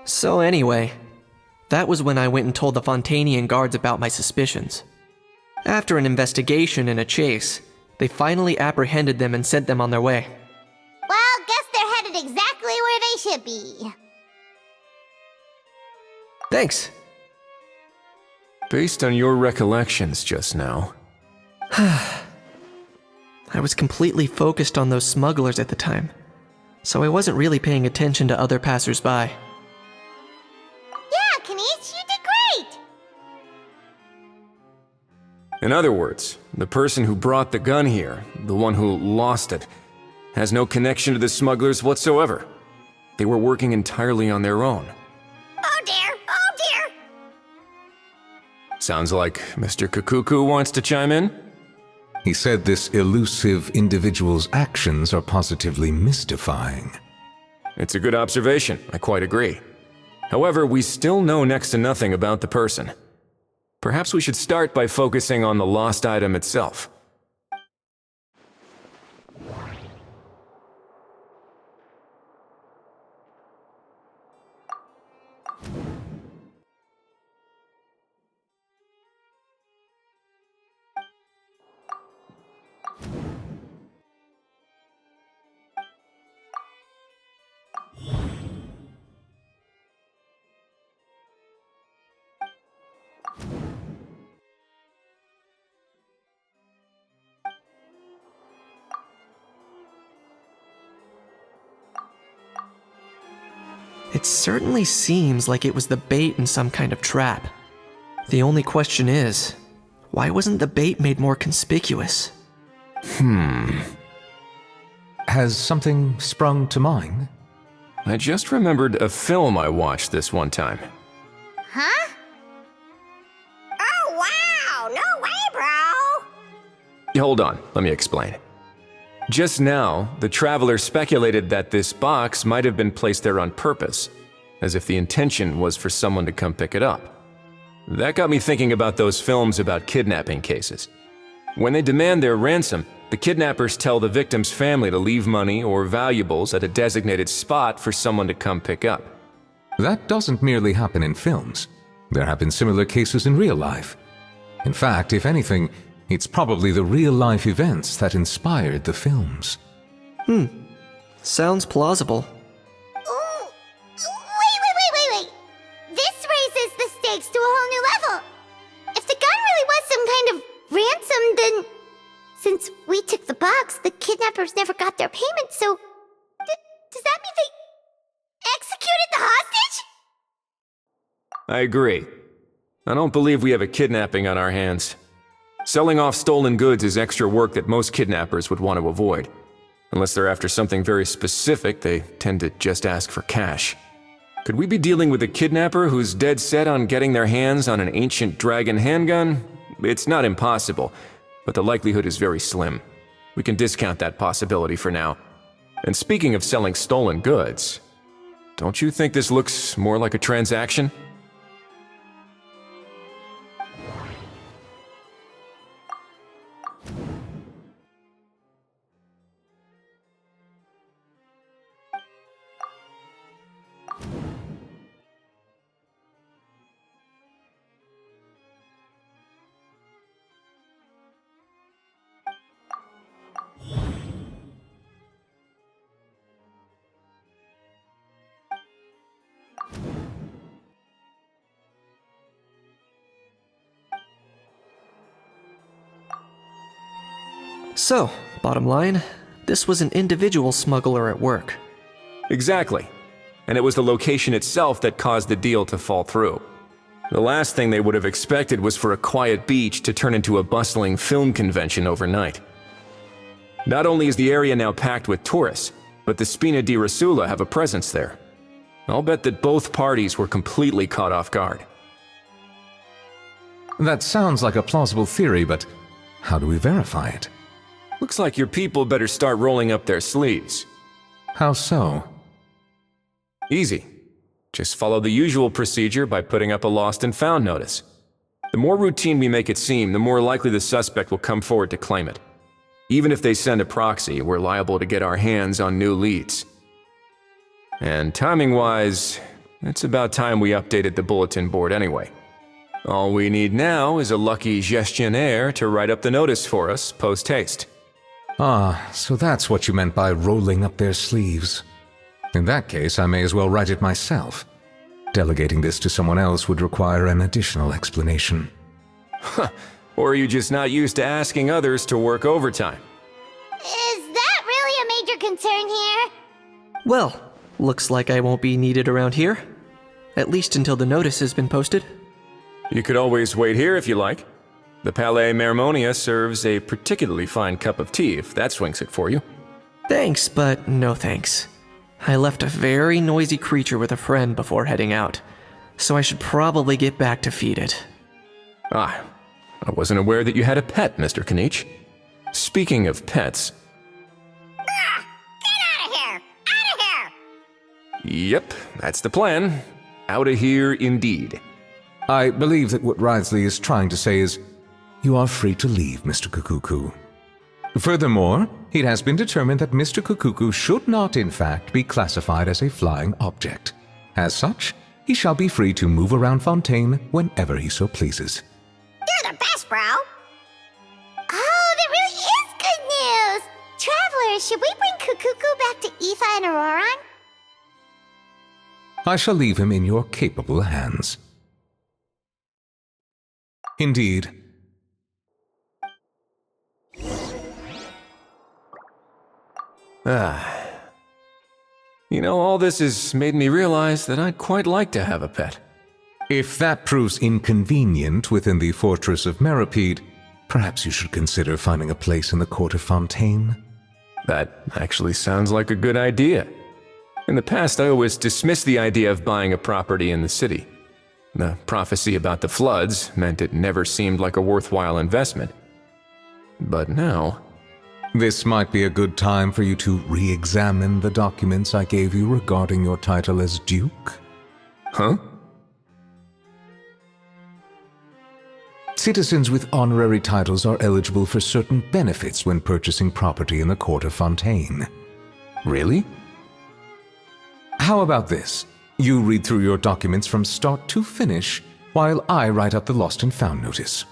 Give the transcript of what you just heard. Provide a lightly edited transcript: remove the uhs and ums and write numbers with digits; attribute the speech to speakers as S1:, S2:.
S1: So anyway, that was when I went and told the Fontainian guards about my suspicions. After an investigation and a chase, they finally apprehended them and sent them on their way.
S2: Well, guess they're headed exactly where they should be.
S1: Thanks.
S3: Based on your recollections just now,
S1: I was completely focused on those smugglers at the time, so I wasn't really paying attention to other passersby.
S2: Yeah, Kanish, you did great!
S3: in other words, the person who brought the gun here, the one who lost it, has no connection to the smugglers whatsoever. They were working entirely on their own.
S2: Oh dear, oh dear!
S3: Sounds like Mr. Kakuku wants to chime in?
S4: He said this elusive individual's actions are positively mystifying.
S3: It's a good observation, I quite agree. However, we still know next to nothing about the person. Perhaps we should start by focusing on the lost item itself.
S1: It certainly seems like it was the bait in some kind of trap. The only question is, why wasn't the bait made more conspicuous?
S4: Has something sprung to mind?
S3: I just remembered a film I watched this one time.
S2: Huh? Oh wow, no way, bro!
S3: Hold on, let me explain. Just now, the traveler speculated that this box might have been placed there on purpose, as if the intention was for someone to come pick it up. That got me thinking about those films about kidnapping cases. When they demand their ransom, the kidnappers tell the victim's family to leave money or valuables at a designated spot for someone to come pick up.
S4: That doesn't merely happen in films. There have been similar cases in real life. In fact, if anything, it's probably the real-life events that inspired the films.
S1: Sounds plausible.
S2: Ooh, wait. This raises the stakes to a whole new level. If the gun really was some kind of ransom, then since we took the box, the kidnappers never got their payment, so does that mean they executed the hostage?
S3: I agree. I don't believe we have a kidnapping on our hands. Selling off stolen goods is extra work that most kidnappers would want to avoid. Unless they're after something very specific, they tend to just ask for cash. Could we be dealing with a kidnapper who's dead set on getting their hands on an ancient dragon handgun? It's not impossible, but the likelihood is very slim. We can discount that possibility for now. And speaking of selling stolen goods, don't you think this looks more like a transaction?
S1: So, bottom line, this was an individual smuggler at work.
S3: Exactly. And it was the location itself that caused the deal to fall through. The last thing they would have expected was for a quiet beach to turn into a bustling film convention overnight. Not only is the area now packed with tourists, but the Spina di Rosula have a presence there. I'll bet that both parties were completely caught off guard.
S4: That sounds like a plausible theory, but how do we verify it?
S3: Looks like your people better start rolling up their sleeves.
S4: How so?
S3: Easy. Just follow the usual procedure by putting up a lost and found notice. The more routine we make it seem, the more likely the suspect will come forward to claim it. Even if they send a proxy, we're liable to get our hands on new leads. And timing-wise, It's about time we updated the bulletin board anyway. All we need now is a lucky gestionnaire to write up the notice for us post-haste.
S4: Ah, so that's what you meant by rolling up their sleeves. In that case, I may as well write it myself. Delegating this to someone else would require an additional explanation.
S3: Or are you just not used to asking others to work overtime?
S2: Is that really a major concern here?
S1: Well, looks like I won't be needed around here. At least until the notice has been posted.
S3: You could always wait here if you like. The Palais Mermonia serves a particularly fine cup of tea if that swings it for you.
S1: Thanks, but no thanks. I left a very noisy creature with a friend before heading out, so I should probably get back to feed it.
S3: Ah, I wasn't aware that you had a pet, Mr. Kanich. Speaking of pets...
S2: Get out of here! Out of here!
S3: Yep, that's the plan. Outta here indeed.
S4: I believe that what Wriothesley is trying to say is, you are free to leave, Mr. Kukuku. Furthermore, it has been determined that Mr. Kukuku should not, in fact, be classified as a flying object. As such, he shall be free to move around Fontaine whenever he so pleases.
S2: You're the best, bro! Oh, that really is good news! Travelers, should we bring Kukuku back to Aoife and Auroran?
S4: I shall leave him in your capable hands. Indeed.
S3: You know, all this has made me realize that I'd quite like to have a pet.
S4: If that proves inconvenient within the fortress of Meripede, perhaps you should consider finding a place in the court of Fontaine.
S3: That actually sounds like a good idea. In the past, I always dismissed the idea of buying a property in the city. The prophecy about the floods meant it never seemed like a worthwhile investment. But now...
S4: This might be a good time for you to re-examine the documents I gave you regarding your title as Duke.
S3: Huh?
S4: Citizens with honorary titles are eligible for certain benefits when purchasing property in the court of Fontaine.
S3: Really?
S4: How about this? You read through your documents from start to finish, while I write up the lost and found notice.